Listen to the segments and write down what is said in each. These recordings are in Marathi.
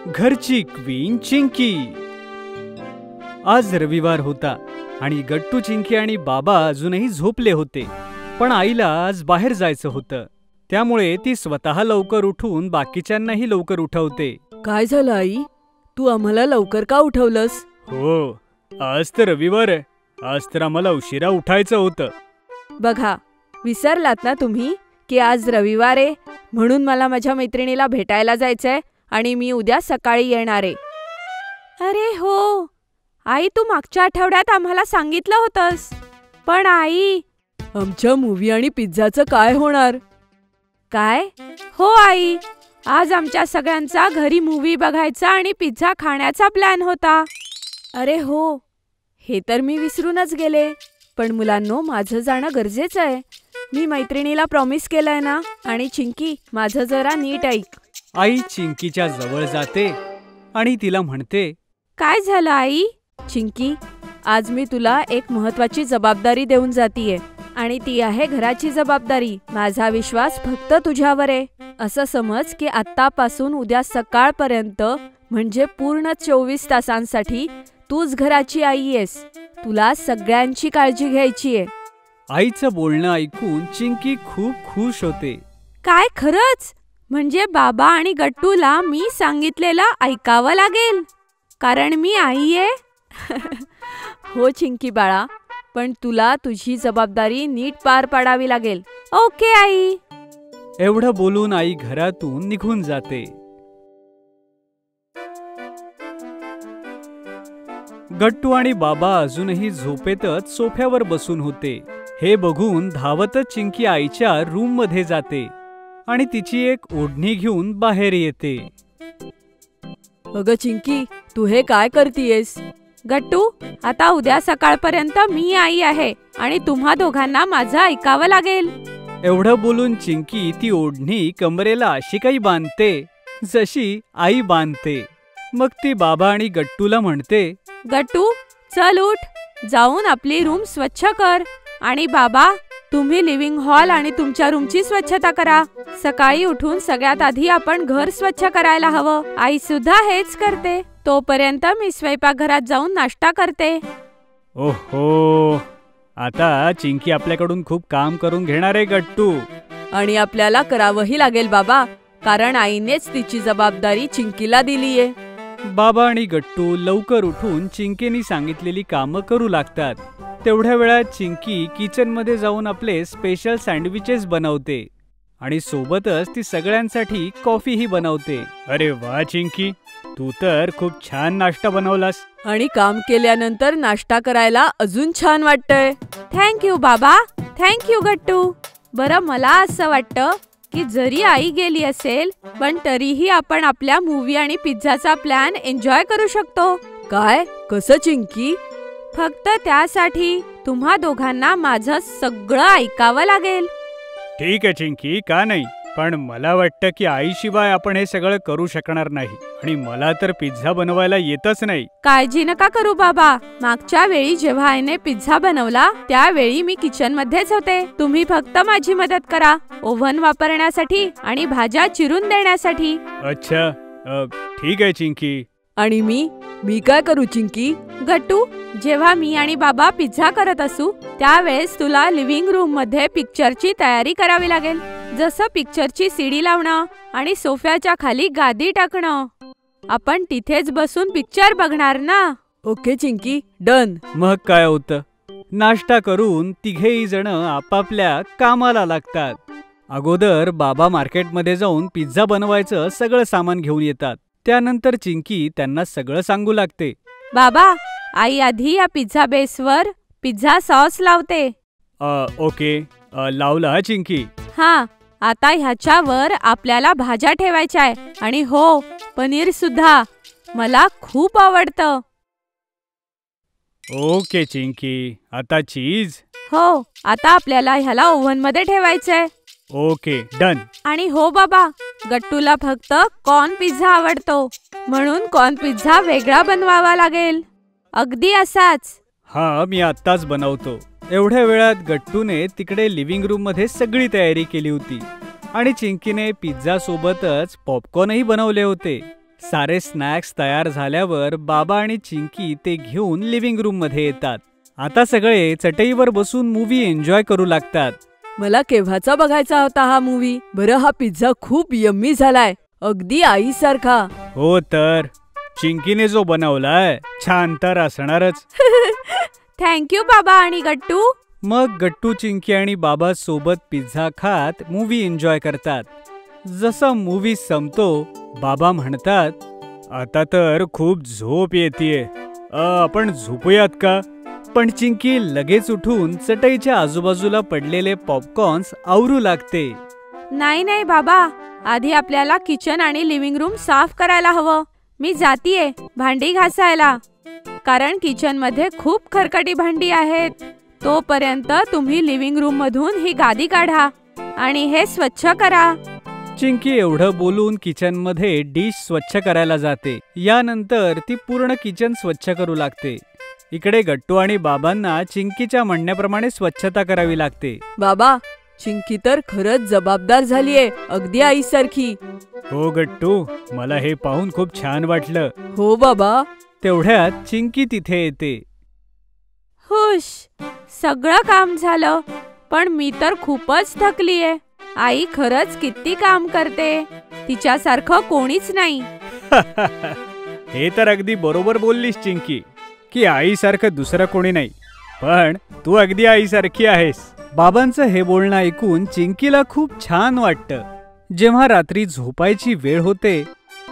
घरची क्वीन चिंकी। आज रविवार होता आणि गट्टू, चिंकी आणि बाबा अजूनही झोपले होते, पण आईला आज बाहेर जायचं होतं, त्यामुळे ती स्वतः लवकर उठून बाकीच्यांनाही लवकर उठवते। काय झालं आई, तू आम्हाला लवकर का उठवलंस? हो, आज तर रविवार आहे, आज तर आम्हाला उशिरा उठायचं होतं। बघा, विसरलात ना तुम्ही की आज रविवार आहे, म्हणून मला माझ्या मैत्रिणीला भेटायला जायचंय आणि मी उद्या सकाळी येणार आहे। अरे हो आई, तू मागच्या आठवड्यात आम्हाला सांगितलं होतंस, पण आई आमच्या मूवी आणि पिझ्झाचं काय होणार? काय? हो आई, आज आमच्या सगळ्यांचा घरी मूवी बघायचा आणि पिझ्झा खाण्याचा प्लॅन होता। अरे हो, हे तर मी विसरूनच गेले, पण मुलांनो माझं जाणं गरजेचं आहे। मी मैत्रिणीला प्रॉमिस केलंय ना, आणि चिंकी माझं जरा नीट ऐक। आई चिंकीच्या जवळ जाते आणि तिला म्हणते, काय झालं आई? चिंकी, आज मी तुला एक महत्त्वाची जबाबदारी देऊन जातीये आणि ती आहे घराची जबाबदारी। माझा विश्वास फक्त तुझ्यावर आहे। असं समज की आत्तापासून उद्या सकाळपर्यंत म्हणजे पूर्ण 24 तासांसाठी तूच घराची आई आहेस। तुला सगळ्यांची काळजी घ्यायची आहे। आईचं बोलणं ऐकून चिंकी खूप खुश होते। काय खरंच? म्हणजे बाबा आणि गट्टूला मी सांगितलेलं ऐकावं लागेल, कारण मी आई आहे? हो चिंकी बाळा, पण तुला तुझी जबाबदारी नीट पार पाडावी लागेल। Okay I. एवढं बोलून आई घरातून निघून जाते। गट्टू आणि बाबा अजूनही झोपेतच सोफ्यावर बसून होते। हे बघून धावतच चिंकी आईच्या रूम मध्ये जाते आणि तिची एक ओढणी घेऊन बाहेर येते। अगं चिंकी, तू हे काय करतीयेस? गट्टू, आता उद्या सकाळपर्यंत मी आई आहे आणि तुम्हा दोघांना माझं ऐकावं लागेल। एवढं बोलून चिंकी ती ओढणी कमरेला अशी काही बांधते जशी आई बांधते। मग ती बाबा आणि गट्टूला म्हणते, गट्टू चल उठ, जाऊन आपली रूम स्वच्छ कर, आणि बाबा तुम्ही लिव्हिंग हॉल आणि तुमच्या रूमची स्वच्छता करा। सकाळी उठून सगळ्यात आधी आपण घर स्वच्छ करायला हवं। आई सुद्धा हेच करते। तोपर्यंत मी स्वयंपाकघरात जाऊन नाश्ता करते। ओहो, आता चिंकी आपल्याकडून खूप काम करून घेणार आहे गट्टू। आणि आपल्याला करावंही लागेल बाबा, कारण आईनेच तिची जबाबदारी चिंकीला दिलीये। बाबा आणि गट्टू लवकर उठून चिंकीने सांगितलेली कामं करू लागतात। तेवढ्या वेळात चिंकी किचन मध्ये जाऊन आपले स्पेशल सँडविचेस बनवते आणि सोबतच ती सगळ्यांसाठी कॉफीही बनवते। अरे वा चिंकी, तू तर खूप छान नाश्ता बनवलास। आणि काम केल्यानंतर नाश्ता करायला अजून छान वाटतंय। थँक्यू बाबा, थँक्यू गट्टू। बरं, मला असं वाटतं की जरी आई गेली असेल, पण तरीही आपण आपल्या मूवी आणि पिझ्झाचा प्लॅन एन्जॉय करू शकतो। काय? कसं चिंकी? फक्त त्यासाठी तुम्हा दोघांना माझं सगळं ऐकावं लागेल। ठीक आहे चिंकी, का नाही, पण मला वाटतं की आईशिवाय आपण हे सगळं करू शकणार नाही, आणि मला तर पिझ्झा बनवायला येतच नाही। काळजी नका करू बाबा, मागच्या वेळी जेव्हा आईने पिझ्झा बनवला त्यावेळी मी किचन मध्येच होते। तुम्ही फक्त माझी मदत करा, ओव्हन वापरण्यासाठी आणि भाज्या चिरून देण्यासाठी। अच्छा, ठीक आहे चिंकी। आणि मी काय करू चिंकी? गट्टू, जेव्हा मी आणि बाबा पिझ्झा करत असू त्यावेळेस तुला लिव्हिंग रूम मध्ये पिक्चरची तयारी करावी लागेल, जसं पिक्चरची सीडी लावणं आणि सोफ्याच्या खाली गादी टाकणं। आपण तिथेच बसून पिक्चर बघणार ना? Okay Chinki, done. मग काय होतं, नाश्ता करून तिघेही जण आपापल्या कामाला लागतात। अगोदर बाबा मार्केटमध्ये जाऊन पिझ्झा बनवायचं सगळं सामान घेऊन येतात। त्यानंतर चिंकी त्यांना सगळं सांगू लागते। बाबा, आई आधी या पिझ्झा बेसवर पिझ्झा सॉस लावते। ओके, लावला हा चिंकी। हा, आता ह्याच्यावर आपल्याला भाज्या ठेवायच्या आहे, आणि हो, पनीर सुद्धा मला खूप आवडतं। ओके चिंकी, आता चीज? हो, आता आपल्याला ह्याला ओव्हन मध्ये ठेवायचंय। Okay, done. आणि हो बाबा, गट्टूला फक्त कॉर्न पिझ्झा आवडतो, म्हणून कॉर्न पिझ्झा वेगळा बनवावा लागेल, अगदी असाच। हा, मी आत्ताच बनवतो। एवढ्या वेळात गट्टूने तिकडे लिव्हिंग रूम मध्ये सगळी तयारी केली होती आणि चिंकीने पिझ्झा सोबतच पॉपकॉर्नही बनवले होते। सारे स्नॅक्स तयार झाल्यावर बाबा आणि चिंकी ते घेऊन लिव्हिंग रूम मध्ये येतात. आता सगळे चटईवर बसून मूव्ही एन्जॉय करू लागतात. मला केव्हाचा बघायचा होता हा मूव्ही. बरं, हा पिझ्झा खूप यम्मी झालाय, अगदी आईसारखा. हो तर चिंकीने जो बनवलाय छान तर असणारच. थँक्यू बाबा आणि गट्टू. मग गट्टू, चिंकी आणि बाबा सोबत पिझ्झा खात मूव्ही एन्जॉय करतात. जसा मूव्ही संपतो बाबा म्हणतात, आता तर खूप झोप येतेय, आपण झोपूयात का? पण चिंकी लगेच उठून चटईच्या आजूबाजूला पडलेले पॉपकॉर्न्स आवरू लागते. नाही नाही बाबा, आधी आपल्याला किचन आणि लिव्हिंग रूम साफ करायला हवं. मी जातीये भांडी घासायला, कारण किचन मध्ये खूप खरकटी भांडी आहेत. तोपर्यंत तुम्ही लिव्हिंग रूम मधून ही गादी काढा आणि हे स्वच्छ करा. चिंकी एवढं बोलून किचन मध्ये डिश स्वच्छ करायला जाते. यानंतर ती पूर्ण किचन स्वच्छ करू लागते. इकडे गट्टू आणि बाबांना चिंकीच्या म्हणण्याप्रमाणे स्वच्छता करावी लागते. बाबा, चिंकी तर खरंच जबाबदार झालीये, अगदी आईसारखी. हो गट्टू, मला हे पाहून खूप छान वाटलं. हो बाबा. तेवढ्यात चिंकी तिथे येते. हुश, सगळं काम झालं, पण मी तर खूपच थकलीये. आई खरंच किती काम करते, तिच्यासारखं कोणीच नाही. हे तर अगदी बरोबर बोललीस चिंकी, की आईसारखं दुसरं कोणी नाही, पण तू अगदी आईसारखी आहेस. बाबांचं हे बोलणं ऐकून चिंकीला खूप छान वाटतं. जेव्हा रात्री झोपायची वेळ होते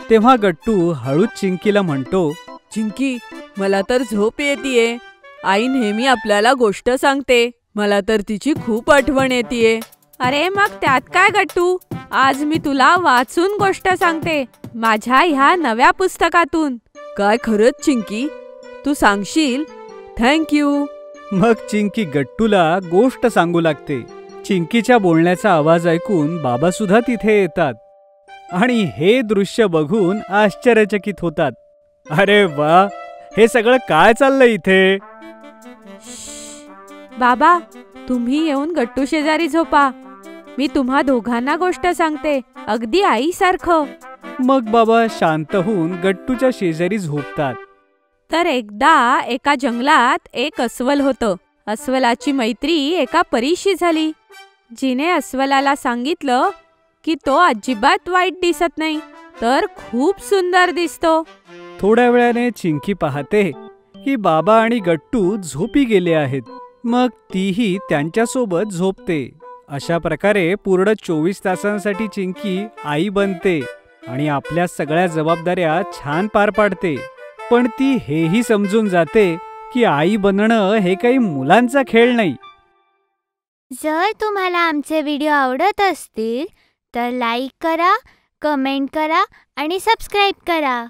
तेव्हा गट्टू हळूच चिंकीला म्हणतो, चिंकी, मला तर झोप येतेय. आई नेहमी आपल्याला गोष्ट सांगते, मला तर तिची खूप आठवण येतेय. अरे मग त्यात काय गट्टू, आज मी तुला वाचून गोष्ट सांगते, माझ्या ह्या नव्या पुस्तकातून. काय खरंच चिंकी, तू सांगशील? थँक्यू. मग चिंकी गट्टूला गोष्ट सांगू लागते. चिंकीच्या बोलण्याचा आवाज ऐकून बाबा सुद्धा तिथे येतात आणि हे दृश्य बघून आश्चर्यचकित होतात. अरे वा, हे सगळं काय चाललंय इथे? बाबा, तुम्ही येऊन गट्टू शेजारी झोपा, मी तुम्हा दोघांना गोष्ट सांगते, अगदी आईसारखं. मग बाबा शांत होऊन गट्टूच्या शेजारी झोपतात. तर एकदा एका जंगलात एक अस्वल होतं. अस्वलाची मैत्री एका परीशी झाली, जिने अस्वलाला सांगितलं की तो अजिबात वाईट दिसत नाही, तर खूप सुंदर दिसतो. थोड्या वेळाने चिंकी पाहते की बाबा आणि गट्टू झोपी गेले आहेत. मग तीही त्यांच्यासोबत झोपते. अशा प्रकारे पूर्ण 24 तासांसाठी चिंकी आई बनते आणि आपल्या सगळ्या जबाबदाऱ्या छान पार पाडते. पण ती हेही समजून जाते की आई बनणं हे काही मुलांचा खेळ नाही. जर तुम्हाला आमचे व्हिडिओ आवडत असतील तर लाईक करा, कमेंट करा आणि सबस्क्राईब करा.